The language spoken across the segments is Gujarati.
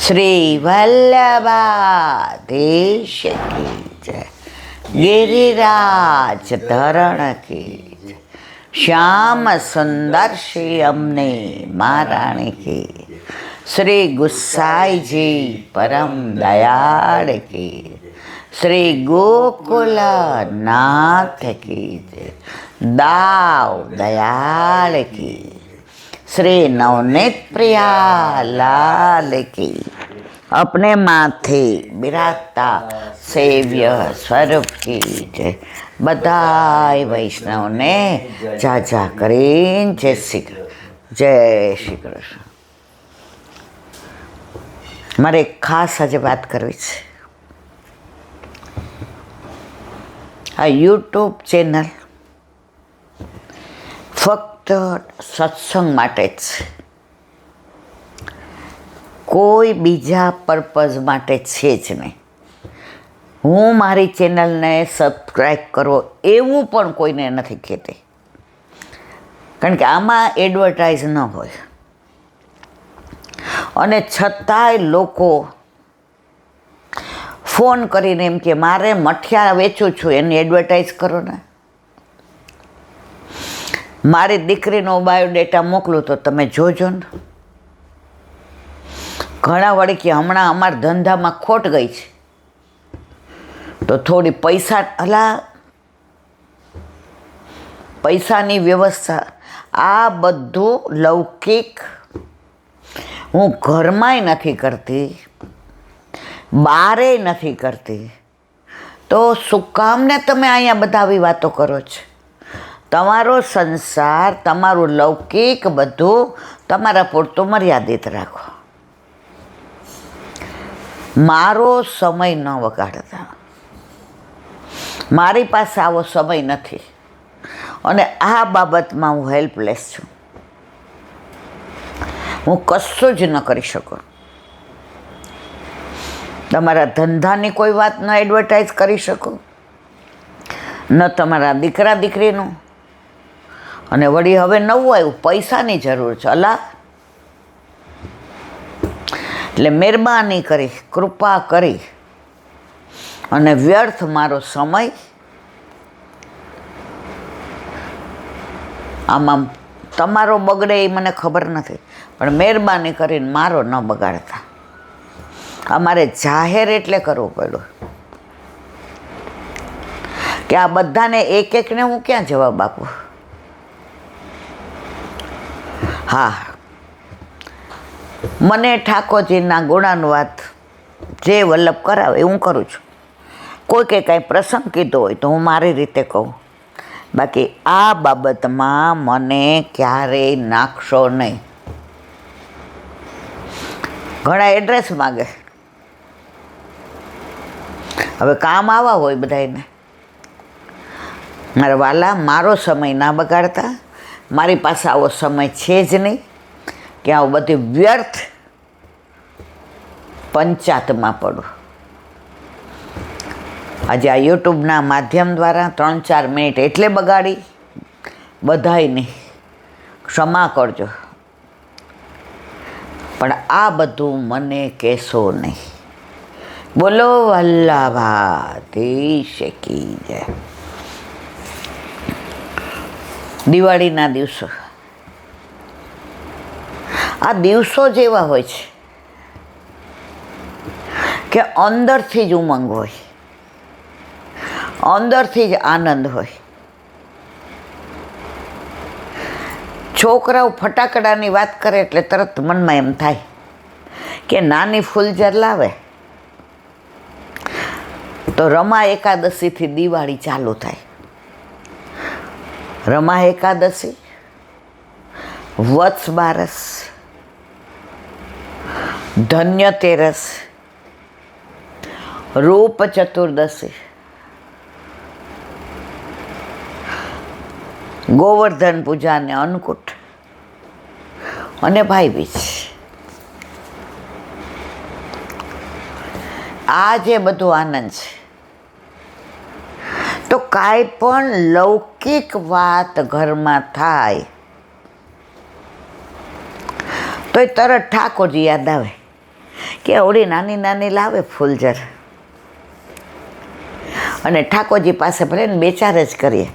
શ્રી વલ્લભાધીશ કી જય, ગિરિરાજ ધરણ કી જય, શ્યામ સુંદર શ્રી અમને મહારાણી કી, શ્રી ગુસાઈજી પરમ દયાળ કી, શ્રી ગોકુલ નાથ કી જય, દાવ દયાળ કી, श्री नवनीत प्रिया लाल की, अपने माथे बिराजता सेव्य स्वरूप की जय। बधाई वैष्णव ने जा करीन जय श्री कृष्ण। मारे खास आज बात करवी छे। आ यूट्यूब चेनल फक्त सत्संग माटे ज, कोई बीजा पर्पज माटे छे ज नहीं। हूँ मारी चेनल ने सब्सक्राइब करो एवं पण कोईने नथी कहेती, कारण के आमां एडवर्टाइज न होय अने छतांय लोको फोन करीने एम के मारे मठिया वेचूं छुं एनी एडवर्टाइज करो ने। मारी दीकरीनो बायोडेटा मोकलूं तो तमे जोजो ने। घणा वળી કે હમણાં અમારા ધંધામાં ખોટ ગઈ છે તો થોડી પૈસાની વ્યવસ્થા, આ બધું લૌકિક હું ઘરમાંય નથી કરતી, બારે નથી કરતી, તો શું કામને તમે અહીંયા બધા આવી વાતો કરો છો? તમારો સંસાર, તમારું લૌકિક બધું તમારા પૂરતું મર્યાદિત રાખો. મારો સમય ન વગાડતા. મારી પાસે આવો સમય નથી અને આ બાબતમાં હું હેલ્પલેસ છું. હું કશું જ ન કરી શકું. તમારા ધંધાની કોઈ વાત ન એડવર્ટાઇઝ કરી શકું, ન તમારા દીકરા દીકરીનું. અને વળી હવે નવું આવ્યું, પૈસાની જરૂર છે. અલા, એટલે મહેરબાની કરી, કૃપા કરી અને વ્યર્થ મારો સમય આમાં તમારો બગડે એ મને ખબર નથી, પણ મહેરબાની કરીને મારો ન બગાડતા. અમારે જાહેર એટલે કરવું પડ્યું કે આ બધાને એક એકને હું ક્યાં જવાબ આપું. હા, મને ઠાકોરજીના ગુણાનુવાદ જે વલ્લભ કરાવે એ હું કરું છું. કોઈ કે કાંઈ પ્રસંગ કીધો હોય તો હું મારી રીતે કહું, બાકી આ બાબતમાં મને ક્યારેય નાખશો નહીં. ઘણા એડ્રેસ માગે, હવે કામ આવા હોય બધાને. મારા વાલા, મારો સમય ના બગાડતા. મારી પાસે આવો સમય છે જ નહીં કે આવું બધી વ્યર્થ પંચાયતમાં પડું. આજે આ યુટ્યુબના માધ્યમ દ્વારા 3-4 મિનિટ એટલે બગાડી, બધાયને ક્ષમા કરજો, પણ આ બધું મને કહેશો નહીં. બોલો વલ્લભાધીશ કી જય. દિવાળીના દિવસો, આ દિવસો જ એવા હોય છે કે અંદરથી જ ઉમંગ હોય, અંદરથી જ આનંદ હોય. છોકરાઓ ફટાકડાની વાત કરે એટલે તરત મનમાં એમ થાય કે નાની ફૂલઝર લાવે તો રમા એકાદશીથી દિવાળી ચાલુ થાય. રમા એકાદશી, વત્સ બારસ, ધન્યતેરસ, રૂપ ચતુર્દશી, ગોવર્ધન પૂજા ને અન્નકૂટ અને ભાઈબીજ. આ જે બધું આનંદ છે, તો કાંઈ પણ લૌકિક વાત ઘરમાં થાય તો એ તરત ઠાકોરજી યાદ આવે કે આવડી નાની નાની લાવે ફૂલઝર અને ઠાકોરજી પાસે ભલે ને 2-4 જ કરીએ.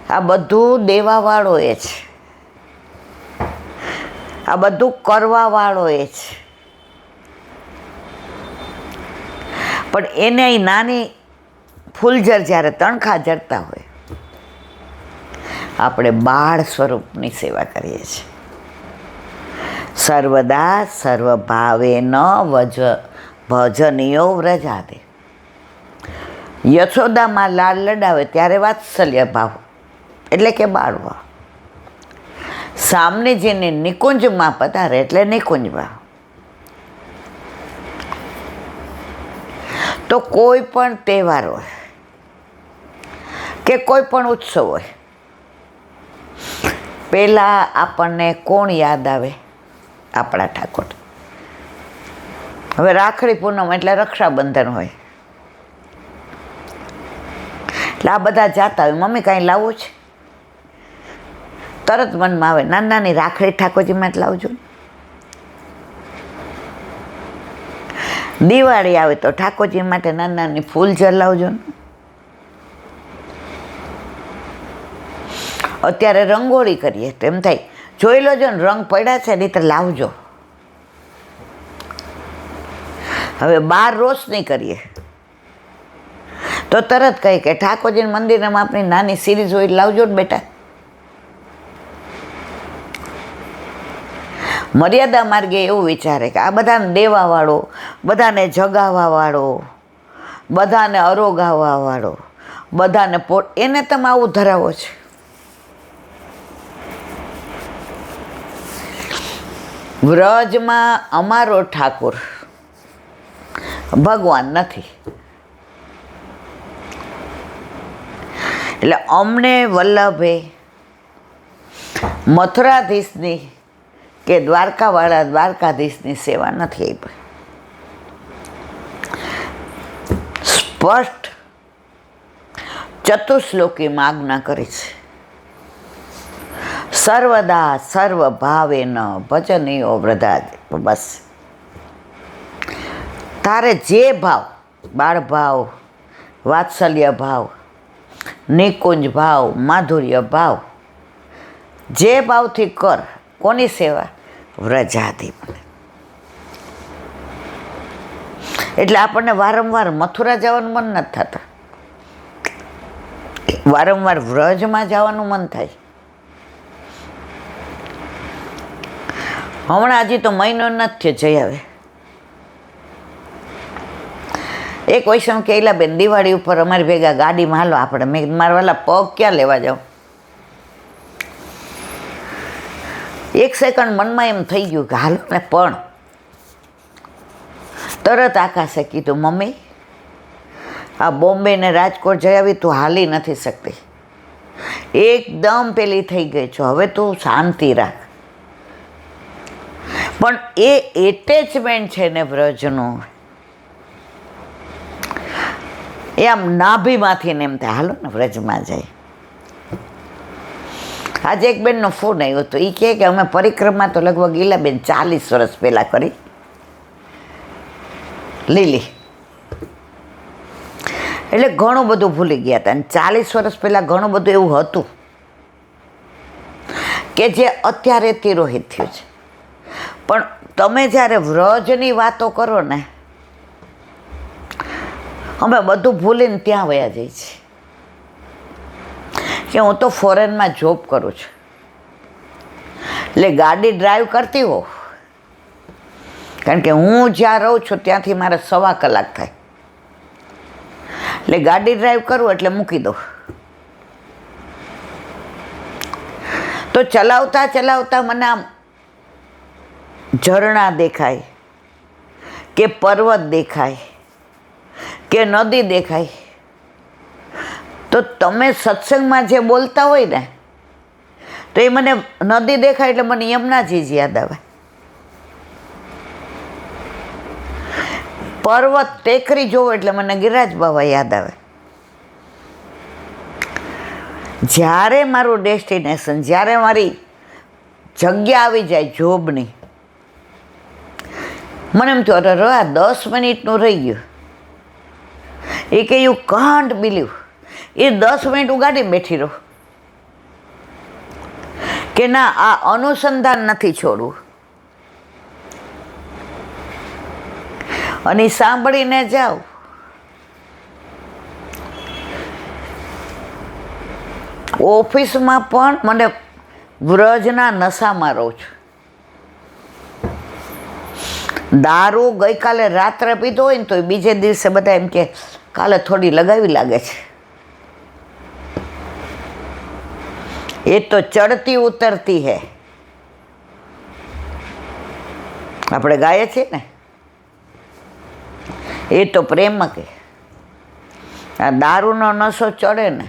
આ બધું દેવાવાળો એ છે, આ બધું કરવાવાળો એ છે. પણ એને અહીં નાની ફૂલઝર જ્યારે તણખા જડતા હોય, આપણે બાળ સ્વરૂપની સેવા કરીએ છીએ. સર્વદા સર્વભાવે ન ભજનીયો વ્રજાદે. યશોદામાં લાડ લડાવે ત્યારે વાત્સલ્ય ભાવ એટલે કે બાળવા. સામને જેને નિકુંજમાં પધારે એટલે નિકુંજ ભાવ. તો કોઈ પણ તહેવાર હોય કે કોઈ પણ ઉત્સવ હોય, પહેલાં આપણને કોણ યાદ આવે? આપણા ઠાકોર. હવે રાખડી પૂનમ એટલે રક્ષાબંધન હોય, એટલે આ બધા જાતા હોય, મમ્મી કાંઈ લાવવું છે? તરત મનમાં આવે નાની નાની રાખડી ઠાકોરજી માટે લાવજો. દિવાળી આવે તો ઠાકોરજી માટે નાની નાની ફૂલઝર લાવજો ને. અત્યારે રંગોળી કરીએ તો એમ થાય જોઈ લોજો ને રંગ પડ્યા છે નહીં તો લાવજો. હવે 12 રોશની કરીએ તો તરત કહે કે ઠાકોરજીના મંદિરમાં આપણી નાની સિરીઝ હોય લાવજો ને બેટા. મર્યાદા માર્ગે એવું વિચારે કે આ બધાને દેવાવાળો, બધાને જગાવવાવાળો, બધાને અરોગાવવાવાળો, બધાને એને તમે આવું ધરાવો છે. વ્રજમાં અમારો ઠાકોર ભગવાન નથી, એટલે અમને વલ્લભે મથુરાધીશની કે દ્વારકાવાળા દ્વારકાધીશની સેવા નથી આપી. સ્પષ્ટ ચતુશ્લોકીમાં આજ્ઞા કરી છે. સર્વદા સર્વભાવે ન ભજનીયો વ્રજાદે. બસ તારે જે ભાવ, બાળ ભાવ, વાત્સલ્ય ભાવ, નિકુંજ ભાવ, માધુર્ય ભાવ, જે ભાવથી કર. કોની સેવા? વ્રજાદી. એટલે આપણને વારંવાર મથુરા જવાનું મન નથી થતા, વારંવાર વ્રજમાં જવાનું મન થાય. હમણાં હજી તો મહિનો નથી જઈ આવે. એક વૈષ્ણવ કહેલા બેન દિવાળી ઉપર અમારી ભેગા ગાડીમાં હાલો આપણે. મેં મારા વાલા પગ ક્યાં લેવા જાઉં? એક સેકન્ડ મનમાં એમ થઈ ગયું કે હાલો ને, પણ તરત આકાશે કીધું મમ્મી આ બોમ્બે ને રાજકોટ જઈ આવી, તું હાલી નથી શકતી, એકદમ પેલી થઈ ગઈ છો, હવે તું શાંતિ રાખ. પણ એ એટેચમેન્ટ છે ને વ્રજનું, એ આમ નાભીમાંથી ને એમ થાય હાલો ને વ્રજમાં જાય. આજે એક બેનનો ફોન આવ્યો હતો, એ કહે કે અમે પરિક્રમા તો લગભગ ઈલાબેન 40 વર્ષ પહેલાં કરી લીલી, એટલે ઘણું બધું ભૂલી ગયા હતા. અને 40 વર્ષ પહેલાં ઘણું બધું એવું હતું કે જે અત્યારે તિરોહિત થયું છે. પણ તમે જ્યારે વ્રજની વાતો કરો ને, અમે બધું ભૂલીને ત્યાં વયા જઈએ છીએ. કે હું તો ફોરેનમાં જોબ કરું છું, એટલે ગાડી ડ્રાઈવ કરતી હોઉં, કારણ કે હું જ્યાં રહું છું ત્યાંથી મારે 1.25 કલાક થાય, એટલે ગાડી ડ્રાઈવ કરું એટલે મૂકી દઉં. તો ચલાવતા ચલાવતા મને આમ ઝરણા દેખાય કે પર્વત દેખાય કે નદી દેખાય, તો તમે સત્સંગમાં જે બોલતા હોય ને, તો એ મને નદી દેખાય એટલે મને યમુનાજી જ યાદ આવે. પર્વત ટેકરી જોવો એટલે મને ગિરિરાજ બાબા યાદ આવે. જ્યારે મારું ડેસ્ટિનેશન, જ્યારે મારી જગ્યા આવી જાય જોબની, મને એમ થયું અરે આ 10 મિનિટનું રહી ગયું. એ કે you can't believe, A 10 minute હું ગાડી બેઠી રહું કે ના આ અનુસંધાન નથી છોડવું. અને સાંભળીને જાઓ. ઓફિસમાં પણ મને વ્રજના નશામાં રહું છું. દારૂ ગઈકાલે રાત્રે પીધો હોય ને તો બીજે દિવસે બધા એમ કે કાલે થોડી લગાવી લાગે છે. એ તો ચડતી ઉતરતી હે, આપણે ગાઈએ છીએ ને, એ તો પ્રેમક હે. આ દારૂનો નશો ચડે ને,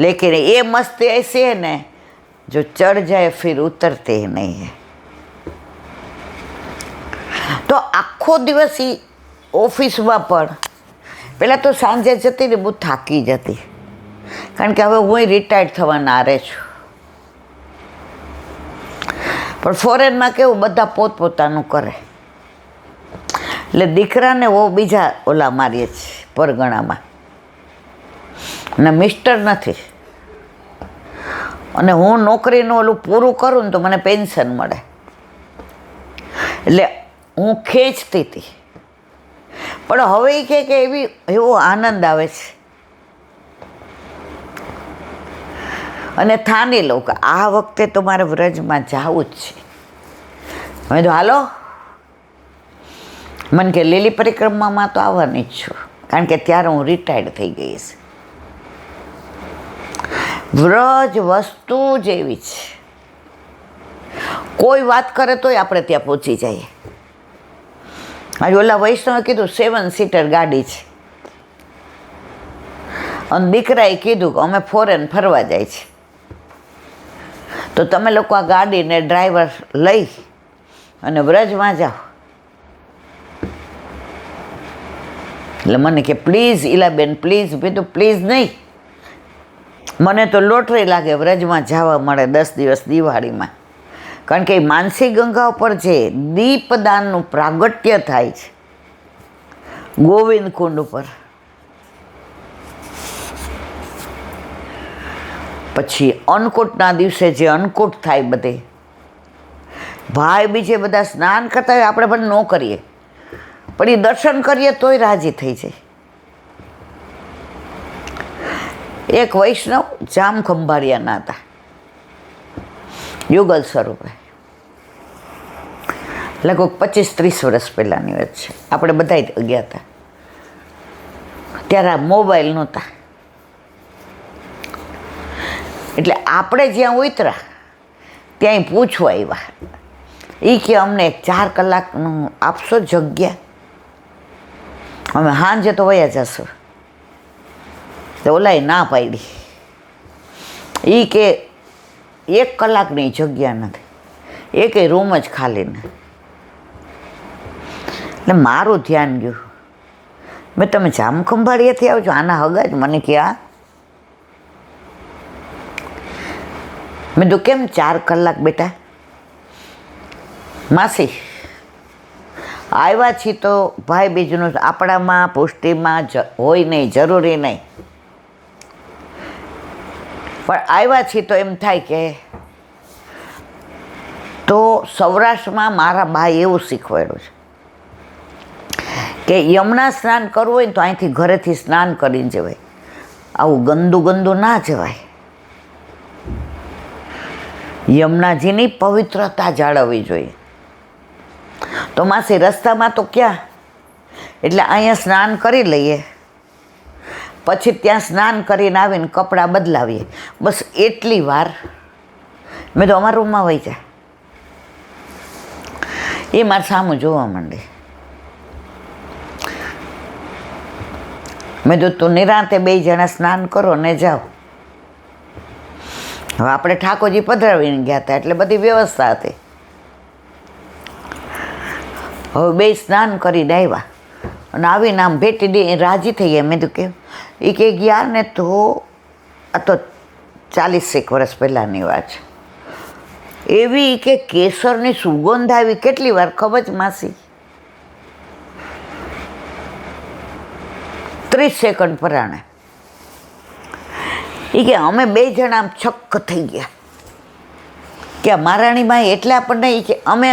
લેકિન એ મસ્તી ऐसी है ને જો ચढ़ जाए फिर उतरते ही नहीं है. તો આખો દિવસ એ ઓફિસમાં પણ પહેલાં તો સાંજે જતી ને બહુ થાકી જતી, કારણ કે હવે હું રિટાયર્ડ થવાના આરે છું. પણ ફોરેનમાં કેવું બધા પોતપોતાનું કરે, એટલે દીકરાને ઓ બીજા ઓલા મારીએ છીએ પરગણામાં, અને મિસ્ટર નથી. અને હું નોકરીનું ઓલું પૂરું કરું ને તો મને પેન્શન મળે, એટલે હું ખેંચતી હતી. પણ હવે એ કહે કે એવો આનંદ આવે છે. અને થાની લઉં કે આ વખતે તો મારે વ્રજમાં જવું જ છે. મેં તો હાલો, મને કે લીલી પરિક્રમામાં તો આવવાની જ છું, કારણ કે ત્યારે હું રિટાયર્ડ થઈ ગઈ છે. વ્રજ વસ્તુ જ એવી છે, કોઈ વાત કરે તોય આપણે ત્યાં પહોંચી જઈએ. આજે ઓલા વૈષ્ણવે કીધું 7 સીટર ગાડી છે, અને દીકરાએ કીધું કે અમે ફોરેન ફરવા જાય છે, તો તમે લોકો આ ગાડીને ડ્રાઈવર લઈ અને વ્રજમાં જાઓ. એટલે મને કે પ્લીઝ ઈલાબેન પ્લીઝ. મેં તો પ્લીઝ નહીં, મને તો લોટરી લાગે વ્રજમાં જવા મળે 10 દિવસ દિવાળીમાં, કારણ કે માનસી ગંગા ઉપર જે દીપદાનનું પ્રાગટ્ય થાય છે ગોવિંદ કુંડ ઉપર, પછી અન્નકૂટના દિવસે જે અન્નકૂટ થાય, બધે ભાઈ બીજે બધા સ્નાન કરતા હોય, આપણે પણ ન કરીએ પણ એ દર્શન કરીએ તોય રાજી થઈ જાય. એક વૈષ્ણવ જામ ખંભાળિયાના હતા, યુગલ સ્વરૂપે, લગભગ 25-30 વર્ષ પહેલાંની વાત છે. આપણે બધા ગયા હતા ત્યારે આ મોબાઈલ નહોતા, એટલે આપણે જ્યાં ઉતરા ત્યાં પૂછવા આવ્યા. એ કે અમને 4 કલાકનું આપશો જગ્યા, અમે સાંજે તો વયા જશું. તો ઓલાએ ના પાડી. એ કે 1 કલાકની જગ્યા નથી, એ કે રૂમ જ ખાલી નથી. એટલે મારું ધ્યાન ગયું. મેં તમે જામ ખંભાળિયાથી આવજો, આના હગા જ? મને કે આ. મેં તો કેમ 4 કલાક બેટા? માસી આવ્યા છીએ તો ભાઈ બીજનું આપણામાં પુષ્ટિમાં હોય નહીં, જરૂરી નહીં, પણ આવ્યા છીએ તો એમ થાય કે તો સૌરાષ્ટ્રમાં મારા ભાઈ એવું શીખવાડ્યું છે કે યમુના સ્નાન કરવું હોય ને તો અહીંથી ઘરેથી સ્નાન કરીને જવાય, આવું ગંદુ ગંદુ ના જવાય. યમુનાજીની પવિત્રતા જાળવવી જોઈએ. તો માસી રસ્તામાં તો ક્યાં, એટલે અહીંયા સ્નાન કરી લઈએ, પછી ત્યાં સ્નાન કરીને આવીને કપડાં બદલાવીએ, બસ એટલી વાર. મેં તો અમારા રૂમમાં વહી જાય. એ મારે સામું જોવા માંડે. મેં તો તું નિરાંતે 2 જણા સ્નાન કરો ને જાઓ. હવે આપણે ઠાકોરજી પધરાવીને ગયા હતા એટલે બધી વ્યવસ્થા હતી. હવે 2 સ્નાન કરીને આવ્યા અને આવીને આમ ભેટી દે રાજી થઈ ગયા. મેં તો કેમ? એ કે ગયા ને તો આ તો 40 વર્ષ પહેલાંની વાત છે. એવી કે કેસરની સુગંધ આવી, કેટલી વાર ખબર છે માસી? 30 સેકન્ડ પરાણે એ કે અમે 2 જણા આમ છક્ક થઈ ગયા કે મહારાણીમાં એટલે આપણને એ કે અમે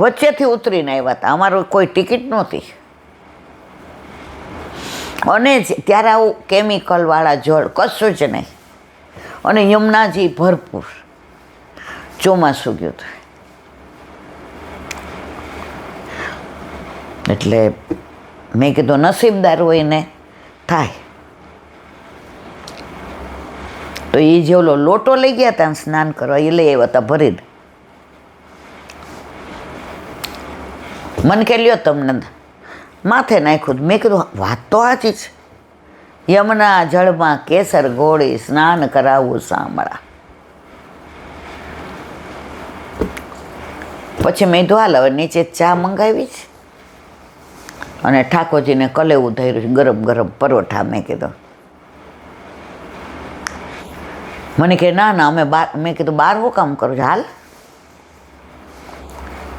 વચ્ચેથી ઉતરીને આવ્યા હતા, અમારો કોઈ ટિકિટ નહોતી. અને ત્યારે આવું કેમિકલવાળા જળ કશું જ નહીં, અને યમુનાજી ભરપૂર, ચોમાસું ગયું હતું. એટલે મેં કીધું નસીબદાર હોય ને થાય. તો એ જે ઓલો લોટો લઈ ગયા હતા સ્નાન કરવા, એ લઈ આવ્યા હતા ભરીને. મને કે લ્યો તમને માથે નાખ્યું. મેં કીધું વાત તો સાચી છે, યમુના જળમાં કેસર ઘોળી સ્નાન કરાવવું સાંભળા. પછી મેં કીધું હાલ હવે નીચે ચા મંગાવી છે અને ઠાકોરજીને કલેવું ધર્યું, ગરમ ગરમ પરોઠા. મેં કીધું મને કે ના ના અમે બાર. મેં કીધું બહાર હું કામ કરું છું, હાલ.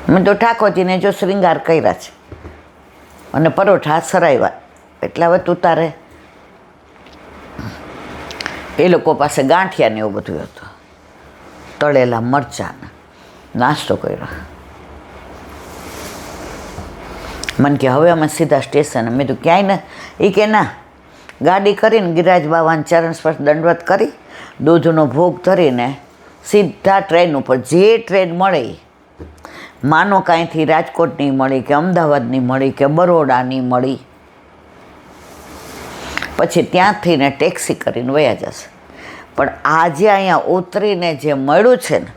મેં તો ઠાકોરજીને જો શ્રૃંગાર કર્યા છે અને પરોઠા સરાવ્યા, એટલે હવે તું તારે. એ લોકો પાસે ગાંઠિયા ને એવું બધું હતું, તળેલા મરચાં, નાસ્તો કર્યો. મને કે હવે અમે સીધા સ્ટેશન. મેં તો ક્યાંય ને. એ કે ના, ગાડી કરીને ગિરિરાજ બાબાને ચરણ સ્પર્શ દંડવત કરી, દૂધનો ભોગ ધરીને સીધા ટ્રેન ઉપર, જે ટ્રેન મળે માનો કાંઈથી રાજકોટની મળી કે અમદાવાદની મળી કે બરોડાની મળી, પછી ત્યાંથી ને ટેક્સી કરીને વયા જશે. પણ આજે અહીંયા ઉતરીને જે મળ્યું છે ને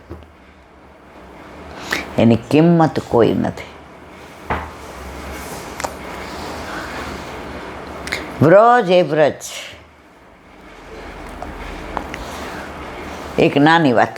એની કિંમત કોઈ નથી. વ્રજ એ વ્રજ. એક નાની વાત